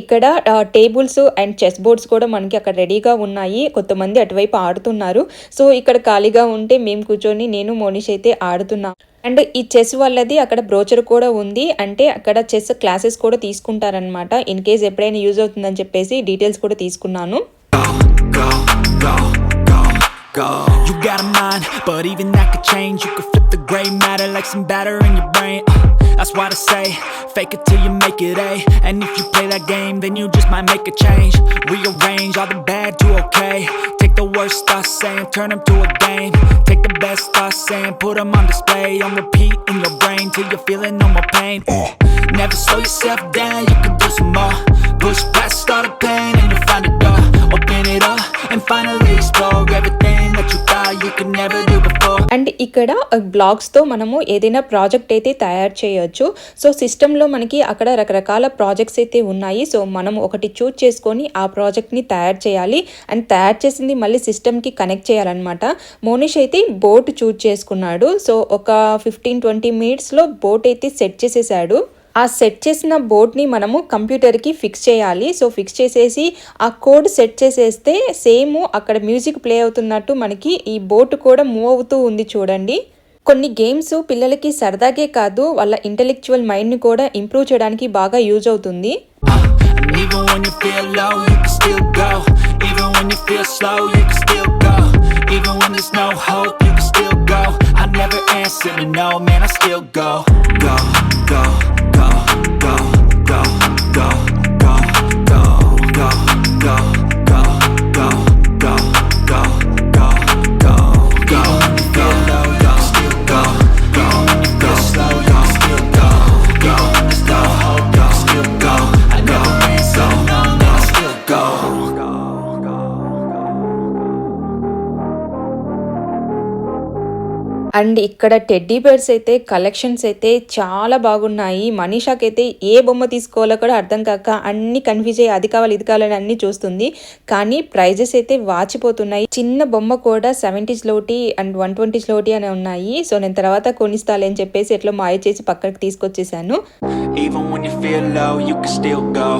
ఇక్కడ tables and chess boards కూడా మనకి అక్కడ రెడీగా ఉన్నాయి. కొంతమంది అటువైపు ఆడుతున్నారు. సో ఇక్కడ ఖాళీగా ఉంటే మేము కూర్చొని నేను మోనిష్ అయితే ఆడుతున్నాం. అండ్ ఈ చెస్ వాళ్ళది అక్కడ బ్రోచర్ కూడా ఉంది. అంటే అక్కడ చెస్ క్లాసెస్ కూడా తీసుకుంటారనమాట. ఇన్ కేస్ ఎప్పుడైనా యూజ్ అవుతుందని చెప్పేసి డీటెయిల్స్ కూడా తీసుకున్నాను. You got a mind, but even that could change. You could flip the gray matter like some batter in your brain. That's why I say, fake it till you make it A. And if you play that game, then you just might make a change. Rearrange all the bad to okay. Take the worst thoughts saying, turn them to a game. Take the best thoughts saying, put them on display. On repeat in your brain till you're feeling no more pain. Never slow yourself down, you can do some more. Push past all the pain and you'll find a door. Open it up and finally explore everything that you thought you could never do before. And ఇక్కడ బ్లాగ్స్తో మనము ఏదైనా project అయితే తయారు చేయొచ్చు. So సిస్టంలో మనకి అక్కడ రకరకాల ప్రాజెక్ట్స్ అయితే ఉన్నాయి. సో మనం ఒకటి చూజ్ చేసుకొని ఆ ప్రాజెక్ట్ని తయారు చేయాలి. అండ్ తయారు చేసింది మళ్ళీ సిస్టమ్కి కనెక్ట్ చేయాలన్నమాట. మోనిష్ అయితే బోట్ చూజ్ చేసుకున్నాడు. సో ఒక 15-20 మినిట్స్లో బోట్ అయితే సెట్ చేసేసాడు. ఆ సెట్ చేసిన బోర్డ్ని మనము కంప్యూటర్కి ఫిక్స్ చేయాలి. సో ఫిక్స్ చేసేసి ఆ కోడ్ సెట్ చేసేస్తే సేమ్ అక్కడ మ్యూజిక్ ప్లే అవుతున్నట్టు మనకి ఈ బోట్ కూడా మూవ్ అవుతూ ఉంది చూడండి. కొన్ని గేమ్స్ పిల్లలకి సరదాగే కాదు, వాళ్ళ ఇంటెలెక్చువల్ మైండ్ని కూడా ఇంప్రూవ్ చేయడానికి బాగా యూజ్ అవుతుంది. అండ్ ఇక్కడ టెడ్డీ బేర్స్ అయితే కలెక్షన్స్ అయితే చాలా బాగున్నాయి. మనీషాకి అయితే ఏ బొమ్మ తీసుకోవాలో కూడా అర్థం కాక అన్ని కన్ఫ్యూజ్ అయ్యి అది కావాలి ఇది కావాలని అన్ని చూస్తుంది. కానీ ప్రైజెస్ అయితే వాచిపోతున్నాయి. చిన్న బొమ్మ కూడా 70s లోటి అండ్ 120s లోటి అని ఉన్నాయి. సో నేను తర్వాత కొనిస్తాలే అని చెప్పేసి ఎట్లా మాయ చేసి పక్కకి తీసుకొచ్చేసాను. Even when you feel low, you can still go.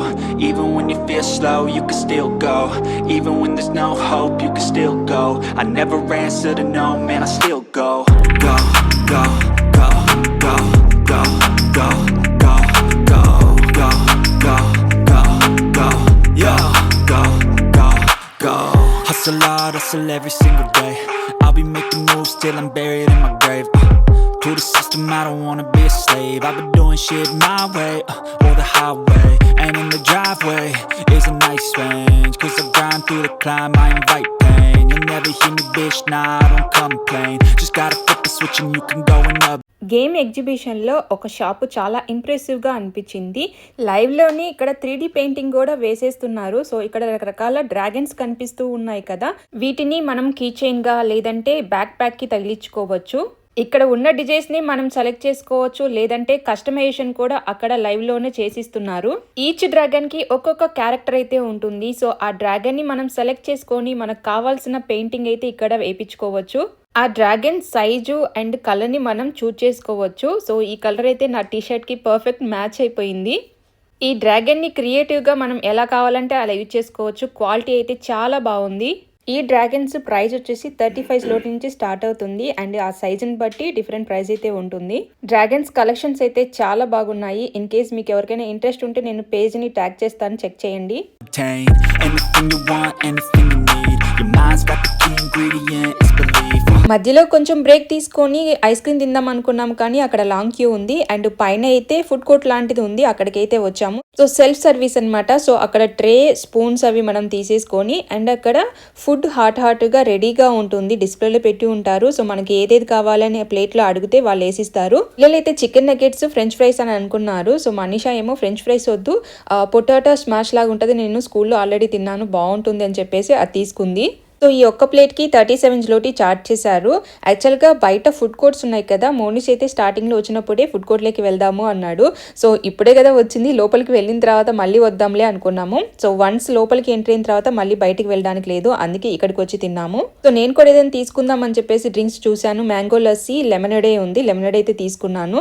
Even when you feel slow, you can still go. Even when there's no hope, you can still go. I never answer to no, man, I still go. Go, go, go, go, go, go, go, go, go, go, go, go, yeah, go, go, go. Hustle hard, hustle every single day. I'll be making moves till I'm buried in my grave. To the system, I don't wanna be a slave. I've been doing shit my way, or the highway. And in the driveway is a nice range. Cause I grind through the climb, I invite pain. You'll never hear me, bitch, nah, I don't complain. Just gotta flip the switch and you can go another. Game ఎగ్జిబిషన్లో ఒక shop చాలా ఇంప్రెసివ్గా అనిపించింది. లైవ్లోని ఇక్కడ 3D painting కూడా వేసేస్తున్నారు. So ఇక్కడ రకరకాల dragons కనిపిస్తూ ఉన్నాయి కదా, వీటిని మనం కీ చైన్గా లేదంటే బ్యాక్ ప్యాక్కి తగిలించుకోవచ్చు. ఇక్కడ ఉన్న డిజైన్స్ని మనం సెలెక్ట్ చేసుకోవచ్చు, లేదంటే కస్టమైజేషన్ కూడా అక్కడ లైవ్లోనే చేసిస్తున్నారు. ఈచ్ డ్రాగన్కి ఒక్కొక్క క్యారెక్టర్ అయితే ఉంటుంది. సో ఆ డ్రాగన్ని మనం సెలెక్ట్ చేసుకొని మనకు కావాల్సిన పెయింటింగ్ అయితే ఇక్కడ వేయించుకోవచ్చు. ఆ డ్రాగన్ సైజు అండ్ కలర్ని మనం చూజ్ చేసుకోవచ్చు. సో ఈ కలర్ అయితే నా టీషర్ట్కి పర్ఫెక్ట్ మ్యాచ్ అయిపోయింది. ఈ డ్రాగన్ని క్రియేటివ్గా మనం ఎలా కావాలంటే అలా యూజ్ చేసుకోవచ్చు. క్వాలిటీ అయితే చాలా బాగుంది. ఈ డ్రాగన్స్ ప్రైస్ వచ్చేసి 35 లోట్ నుంచి స్టార్ట్ అవుతుంది. అండ్ ఆ సైజుని బట్టి డిఫరెంట్ ప్రైస్ అయితే ఉంటుంది. డ్రాగన్స్ కలెక్షన్స్ అయితే చాలా బాగున్నాయి. ఇన్ కేస్ మీకు ఎవరికైనా ఇంట్రెస్ట్ ఉంటే నేను పేజ్ని ట్యాగ్ చేస్తాను, చెక్ చేయండి. మధ్యలో కొంచెం బ్రేక్ తీసుకొని ఐస్ క్రీమ్ తిందాం అనుకున్నాం, కానీ అక్కడ లాంగ్ క్యూ ఉంది. అండ్ పైన అయితే ఫుడ్ కోర్ట్ లాంటిది ఉంది, అక్కడికైతే వచ్చాము. సో సెల్ఫ్ సర్వీస్ అనమాట. సో అక్కడ ట్రే, స్పూన్స్ అవి మనం తీసేసుకొని అండ్ అక్కడ ఫుడ్ హాట్గా రెడీగా ఉంటుంది. డిస్ప్లేలో పెట్టి ఉంటారు. సో మనకి ఏదేది కావాలని ప్లేట్లో అడిగితే వాళ్ళు వేసిస్తారు. పిల్లలైతే చికెన్ నగెట్స్, ఫ్రెంచ్ ఫ్రైస్ అని అనుకున్నారు. సో మనీషా ఏమో ఫ్రెంచ్ ఫ్రైస్ వద్దు, పొటాటో స్మాష్ లాగా ఉంటుంది, నేను స్కూల్లో ఆల్రెడీ తిన్నాను, బాగుంటుంది అని చెప్పేసి అది తీసుకుంది. సో ఈ ఒక్క ప్లేట్కి 37 zloty చార్జ్ చేశారు. యాక్చువల్గా బయట ఫుడ్ కోర్ట్స్ ఉన్నాయి కదా, మోనిష్ అయితే స్టార్టింగ్లో వచ్చినప్పుడే ఫుడ్ కోర్ట్లోకి వెళ్దాము అన్నాడు. సో ఇప్పుడే కదా వచ్చింది, లోపలికి వెళ్ళిన తర్వాత మళ్ళీ వద్దాంలే అనుకున్నాము. సో వన్స్ లోపలికి ఎంట్రీ అయిన తర్వాత మళ్ళీ బయటికి వెళ్ళడానికి లేదు, అందుకే ఇక్కడికి వచ్చి తిన్నాము. సో నేను కూడా ఏదైనా తీసుకుందాం అని చెప్పేసి డ్రింక్స్ చూశాను. మ్యాంగో లస్సీ, లెమనడే ఉంది, లెమనడే అయితే తీసుకున్నాను.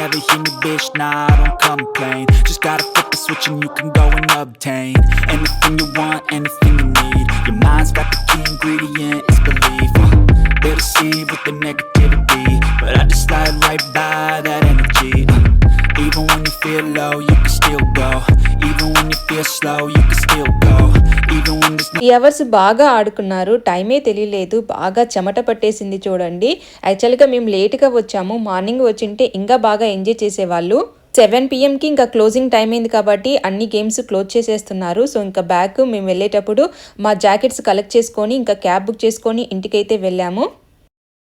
never hear me, bitch, nah, I don't complain. Just gotta flip the switch and you can go and obtain anything you want, anything you need. Your mind's got the key ingredient, it's belief. They deceive with the negativity, but I just slide right by that energy. Even when you feel low, you can still go. Even when you feel slow, you can still go. Even when there's no... ఈ hours బాగా ఆడుకున్నారు, టైమే తెలియలేదు, బాగా చెమట పట్టేసింది చూడండి. యాక్చువల్గా మేము లేట్గా వచ్చాము, మార్నింగ్ వచ్చింటే ఇంకా బాగా ఎంజాయ్ చేసేవాళ్ళు. 7 PM ఇంకా క్లోజింగ్ టైం అయింది కాబట్టి అన్ని గేమ్స్ క్లోజ్ చేసేస్తున్నారు. సో ఇంకా బ్యాక్ మేము వెళ్ళేటప్పుడు మా జాకెట్స్ కలెక్ట్ చేసుకొని ఇంకా క్యాబ్ బుక్ చేసుకొని ఇంటికైతే వెళ్ళాము.